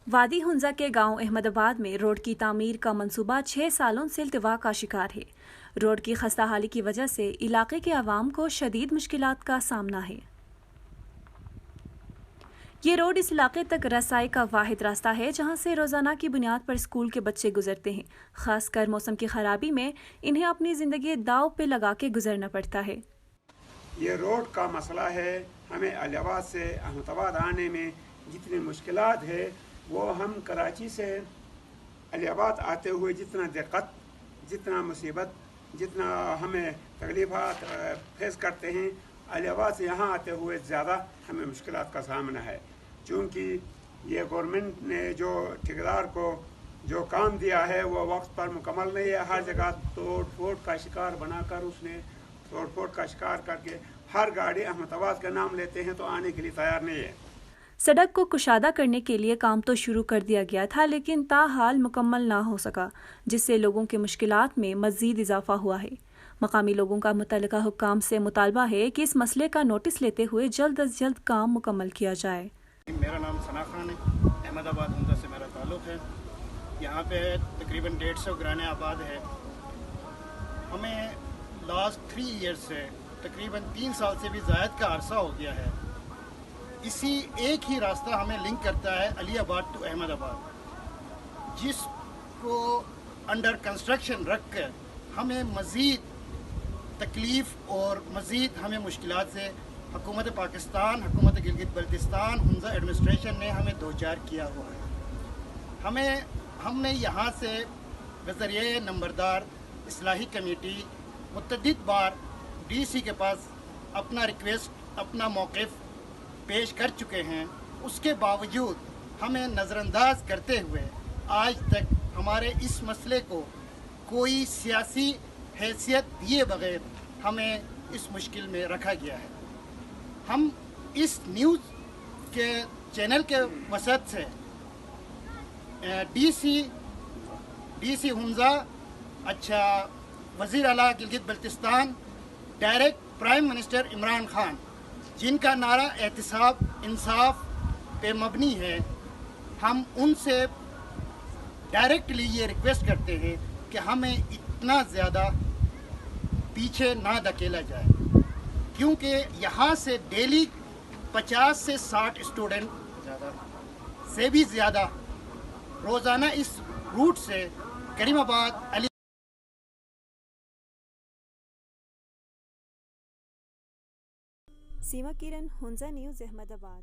وادی ہنزا کے گاؤں احمد آباد میں روڈ کی تعمیر کا منصوبہ 6 سالوں سے التوا کا شکار ہے۔ روڈ کی خستہ حالی کی وجہ سے علاقے کے عوام کو شدید مشکلات کا سامنا ہے۔ یہ روڈ اس علاقے تک رسائی کا واحد راستہ ہے جہاں سے روزانہ کی بنیاد پر اسکول کے بچے گزرتے ہیں۔ خاص کر موسم کی خرابی میں انہیں اپنی زندگی داؤ پہ لگا کے گزرنا پڑتا ہے۔ یہ روڈ کا مسئلہ ہے، ہمیں علی آباد سے احمد آباد آنے میں جتنی مشکلات ہے وہ ہم کراچی سے علی آباد آتے ہوئے جتنا دقت، جتنا مصیبت، جتنا ہمیں تکلیفات فیس کرتے ہیں، علی آباد سے یہاں آتے ہوئے زیادہ ہمیں مشکلات کا سامنا ہے، چونکہ یہ گورنمنٹ نے جو ٹھیکیدار کو جو کام دیا ہے وہ وقت پر مکمل نہیں ہے۔ ہر جگہ توڑ پھوڑ کا شکار بنا کر اس نے توڑ پھوڑ کا شکار کر کے ہر گاڑی احمد آباد کا نام لیتے ہیں تو آنے کے لیے تیار نہیں ہے۔ سڑک کو کشادہ کرنے کے لیے کام تو شروع کر دیا گیا تھا لیکن تاحال مکمل نہ ہو سکا، جس سے لوگوں کے مشکلات میں مزید اضافہ ہوا ہے۔ مقامی لوگوں کا متعلقہ حکام سے مطالبہ ہے کہ اس مسئلے کا نوٹس لیتے ہوئے جلد از جلد کام مکمل کیا جائے۔ میرا نام ثنا خان ہے، احمد آباد ہنزا سے میرا تعلق ہے۔ یہاں پہ تقریباً 150 گھرانے آباد ہے۔ ہمیں لاسٹ 3 ایئر سے تقریباً 3 سال سے بھی زائد کا عرصہ ہو گیا ہے، اسی ایک ہی راستہ ہمیں لنک کرتا ہے علی آباد ٹو احمد آباد، جس کو انڈر کنسٹرکشن رکھ کر ہمیں مزید تکلیف اور مزید ہمیں مشکلات سے حکومت پاکستان، حکومت گلگت بلتستان، ہنزا ایڈمنسٹریشن نے ہمیں دوچار کیا ہوا ہے۔ ہم نے یہاں سے بذریعہ نمبردار اصلاحی کمیٹی متعدد بار ڈی سی کے پاس اپنا ریکویسٹ، اپنا موقف پیش کر چکے ہیں، اس کے باوجود ہمیں نظر انداز کرتے ہوئے آج تک ہمارے اس مسئلے کو کوئی سیاسی حیثیت دیے بغیر ہمیں اس مشکل میں رکھا گیا ہے۔ ہم اس نیوز کے چینل کے وسط سے ڈی سی ہنزا، اچھا وزیر اعلیٰ Gilgit Baltistan, direct prime minister Imran Khan, جن کا نعرہ احتساب انصاف پہ مبنی ہے، ہم ان سے ڈائریکٹلی یہ ریکویسٹ کرتے ہیں کہ ہمیں اتنا زیادہ پیچھے نہ دھکیلا جائے، کیونکہ یہاں سے ڈیلی 50 سے 60 اسٹوڈنٹ سے بھی زیادہ روزانہ اس روٹ سے کریم آباد، علی سیما کرن، ہنزا نیوز، احمد آباد۔